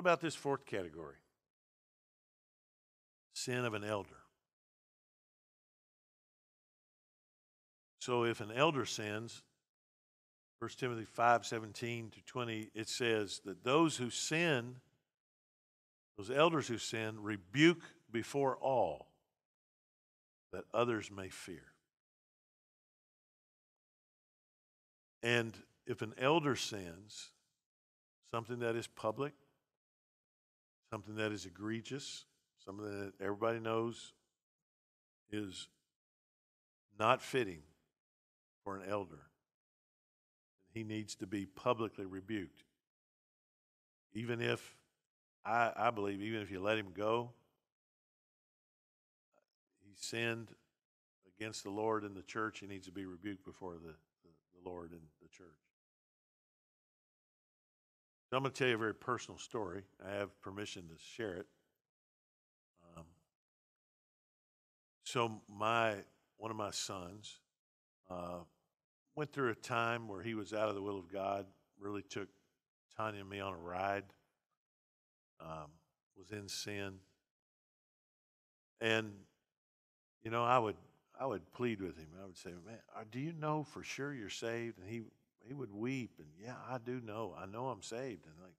about this fourth category? Sin of an elder. So if an elder sins, 1 Timothy 5:17-20, it says that those who sin, those elders who sin, rebuke before all, that others may fear. And if an elder sins, something that is public, something that is egregious, something that everybody knows is not fitting for an elder, he needs to be publicly rebuked. Even if, I believe, even if you let him go, he sinned against the Lord and the church, he needs to be rebuked before the Lord and the church. So I'm going to tell you a very personal story. I have permission to share it. So one of my sons went through a time where he was out of the will of God, really took Tanya and me on a ride, was in sin. And, you know, I would plead with him. I would say, man, do you know for sure you're saved? And he would weep, and yeah, I do know. I know I'm saved. And like,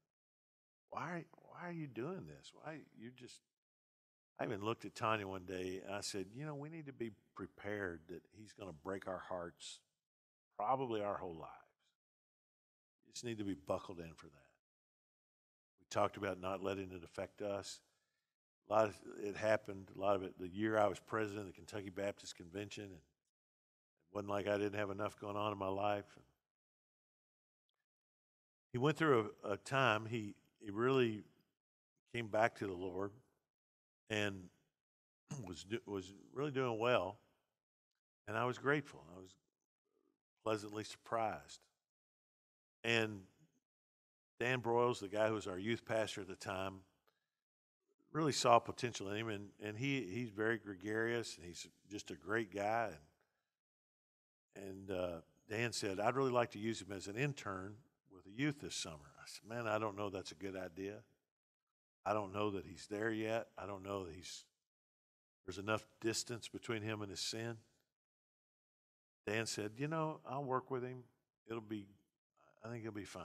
why are you doing this? I even looked at Tanya one day and I said, you know, we need to be prepared that he's going to break our hearts probably our whole lives. You just need to be buckled in for that. We talked about not letting it affect us. It happened, a lot of it, the year I was president of the Kentucky Baptist Convention, and it wasn't like I didn't have enough going on in my life. He went through a time, he really came back to the Lord and was really doing well, and I was grateful. I was pleasantly surprised. And Dan Broyles, the guy who was our youth pastor at the time, really saw potential in him, and he's very gregarious, and he's just a great guy. And Dan said, I'd really like to use him as an intern with the youth this summer. I said, man, I don't know that's a good idea. I don't know that he's there yet. I don't know that there's enough distance between him and his sin. Dan said, you know, I'll work with him. I think he'll be fine.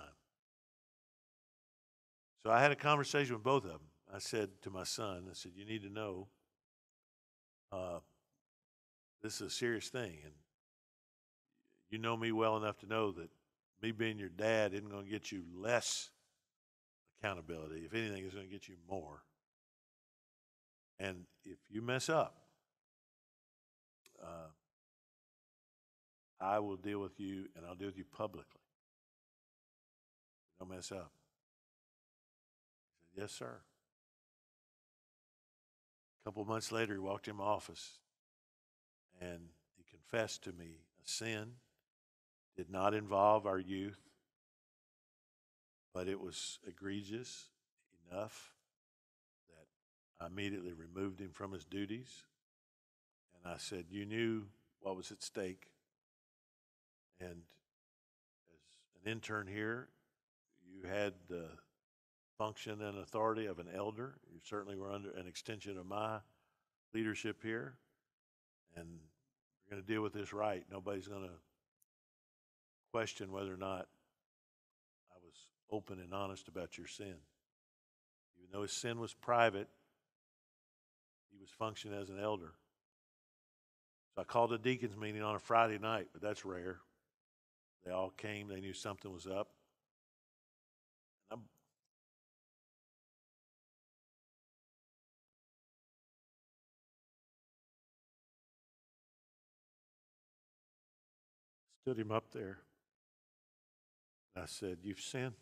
So I had a conversation with both of them. I said to my son, I said, you need to know this is a serious thing. And you know me well enough to know that me being your dad isn't going to get you less accountability. If anything, it's going to get you more. And if you mess up, I will deal with you, and I'll deal with you publicly. Don't mess up. I said, yes, sir. A couple of months later, he walked in my office, and he confessed to me a sin. Did not involve our youth, but it was egregious enough that I immediately removed him from his duties. And I said, you knew what was at stake. And as an intern here, you had the function and authority of an elder. You certainly were under an extension of my leadership here. And we're going to deal with this right. Nobody's going to question whether or not I was open and honest about your sin. Even though his sin was private, he was functioning as an elder. So I called a deacons meeting on a Friday night, but that's rare. They all came. They knew something was up. And I stood him up there. And I said, you've sinned.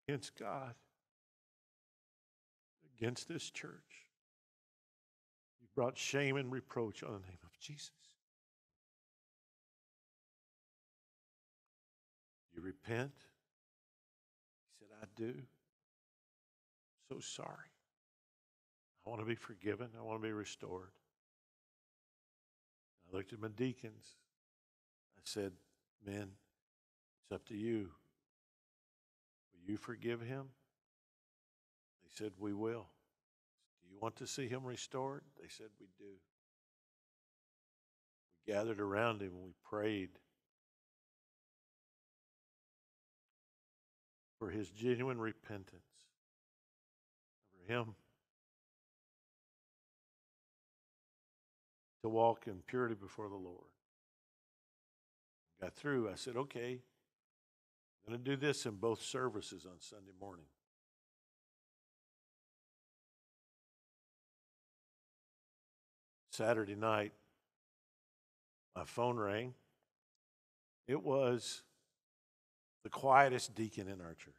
Against God. Against this church. You brought shame and reproach on the name of Jesus. You repent? He said, I do. So sorry. I want to be forgiven. I want to be restored. I looked at my deacons. I said, Men, it's up to you. Will you forgive him? They said, we will. Do you want to see him restored? They said, we do. We gathered around him and we prayed for his genuine repentance, for him to walk in purity before the Lord. Got through. I said, okay, I'm going to do this in both services on Sunday morning. Saturday night, my phone rang. It was the quietest deacon in our church.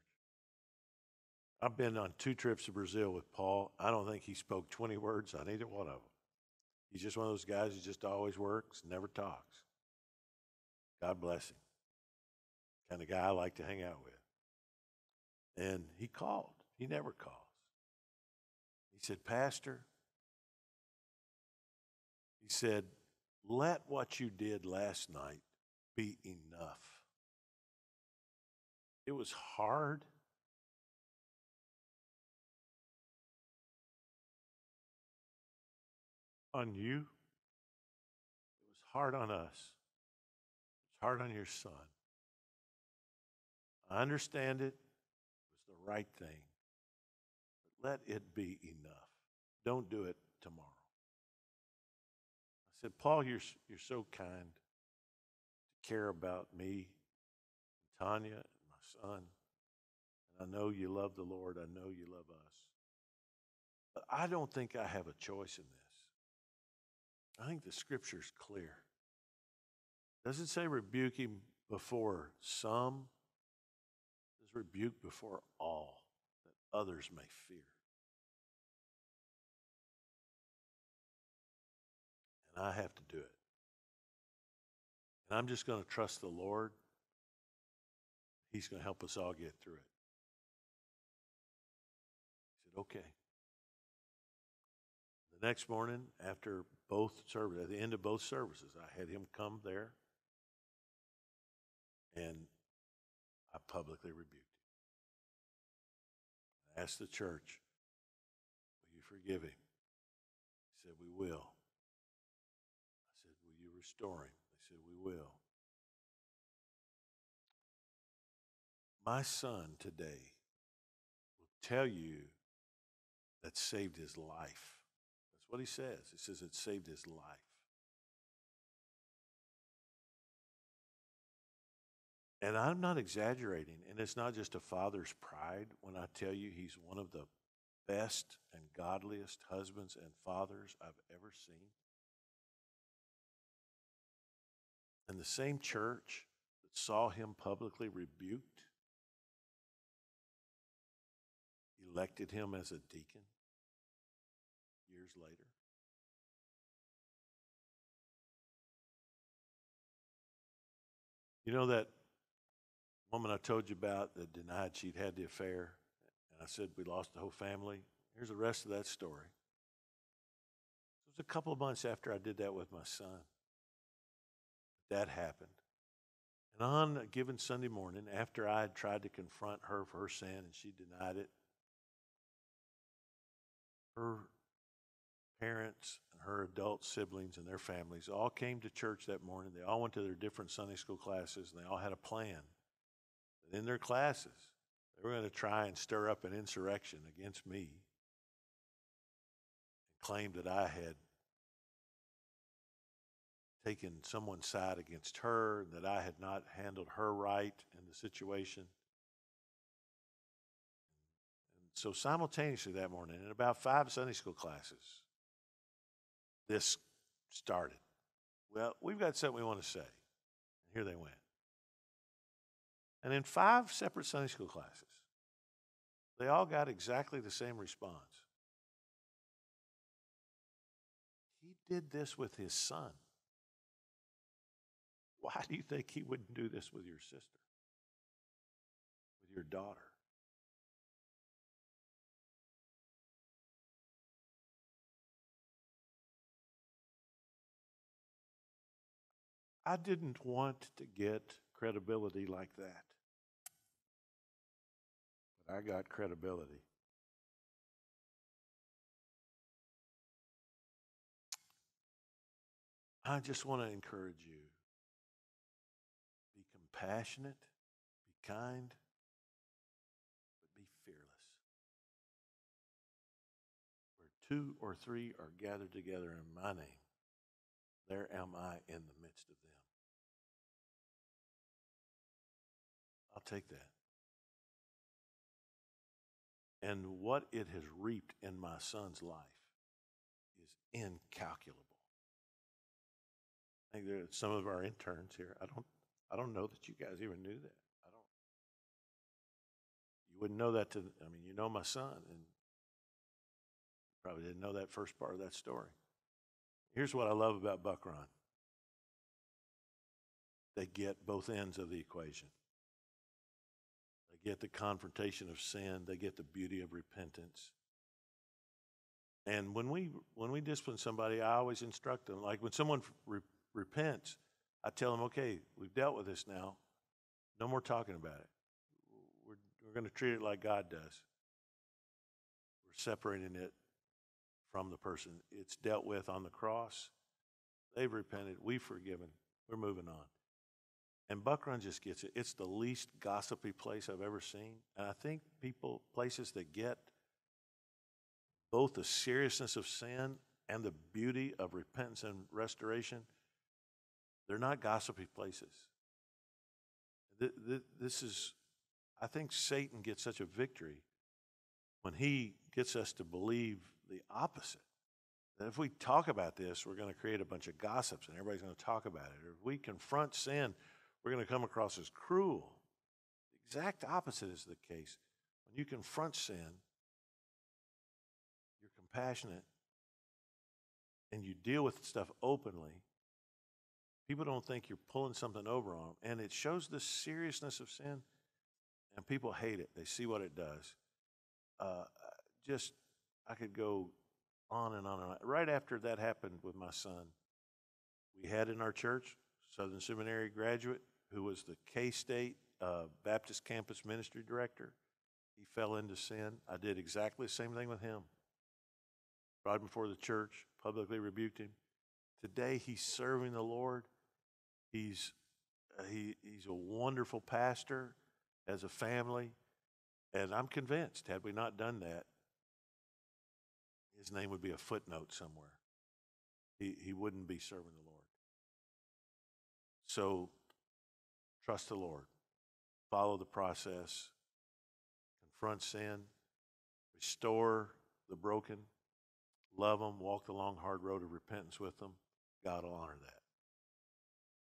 I've been on 2 trips to Brazil with Paul. I don't think he spoke 20 words on either one of them. He's just one of those guys who just always works, never talks. God bless him. Kind of guy I like to hang out with. And he called. He never calls. He said, Pastor, he said, let what you did last night be enough. It was hard. On you. It was hard on us. It's hard on your son. I understand it. It was the right thing. But let it be enough. Don't do it tomorrow. I said, Paul, you're so kind to care about me, and Tanya, and my son. And I know you love the Lord. I know you love us. But I don't think I have a choice in this. I think the scripture's clear. It doesn't say rebuke him before some. It says rebuke before all, that others may fear. And I have to do it. And I'm just going to trust the Lord. He's going to help us all get through it. He said, okay. The next morning, after both services, at the end of both services, I had him come there, and I publicly rebuked him. I asked the church, will you forgive him? He said, we will. I said, will you restore him? They said, we will. My son today will tell you that saved his life. That's what he says. He says it saved his life. And I'm not exaggerating, and it's not just a father's pride when I tell you he's one of the best and godliest husbands and fathers I've ever seen. And the same church that saw him publicly rebuked elected him as a deacon years later. You know that woman I told you about that denied she'd had the affair, and I said we lost the whole family? Here's the rest of that story. It was a couple of months after I did that with my son. That happened. And on a given Sunday morning, after I had tried to confront her for her sin and she denied it, her parents and her adult siblings and their families all came to church that morning. They all went to their different Sunday school classes, and they all had a plan. And in their classes, they were going to try and stir up an insurrection against me and claim that I had taken someone's side against her, that I had not handled her right in the situation. And so simultaneously that morning, in about 5 Sunday school classes, this started. Well, we've got something we want to say. And here they went. And in 5 separate Sunday school classes, they all got exactly the same response. He did this with his son. Why do you think he wouldn't do this with your sister, with your daughter? I didn't want to get credibility like that. But I got credibility. I just want to encourage you. Be compassionate, be kind, but be fearless. Where two or three are gathered together in my name, there am I in the midst of them. I'll take that. And what it has reaped in my son's life is incalculable. I think there are some of our interns here. I don't know that you guys even knew that. I don't. You wouldn't know that you know my son, and you probably didn't know that first part of that story. Here's what I love about Buck Run. They get both ends of the equation. They get the confrontation of sin. They get the beauty of repentance. And when we discipline somebody, I always instruct them. Like when someone repents, I tell them, okay, we've dealt with this now. No more talking about it. We're going to treat it like God does. We're separating it from the person. It's dealt with on the cross. They've repented. We've forgiven. We're moving on. And Buck Run just gets it. It's the least gossipy place I've ever seen. And I think places that get both the seriousness of sin and the beauty of repentance and restoration, they're not gossipy places. I think Satan gets such a victory when he gets us to believe the opposite. That if we talk about this, we're going to create a bunch of gossips and everybody's going to talk about it. Or if we confront sin, we're going to come across as cruel. The exact opposite is the case. When you confront sin, you're compassionate, and you deal with stuff openly, people don't think you're pulling something over on them. And it shows the seriousness of sin, and people hate it. They see what it does. I could go on and on and on. Right after that happened with my son, we had in our church Southern Seminary graduate who was the K-State Baptist Campus Ministry Director. He fell into sin. I did exactly the same thing with him. Brought him before the church, publicly rebuked him. Today he's serving the Lord. He's a wonderful pastor, has a family, and I'm convinced had we not done that, his name would be a footnote somewhere. He wouldn't be serving the Lord. So trust the Lord. Follow the process. Confront sin. Restore the broken. Love them. Walk the long, hard road of repentance with them. God will honor that.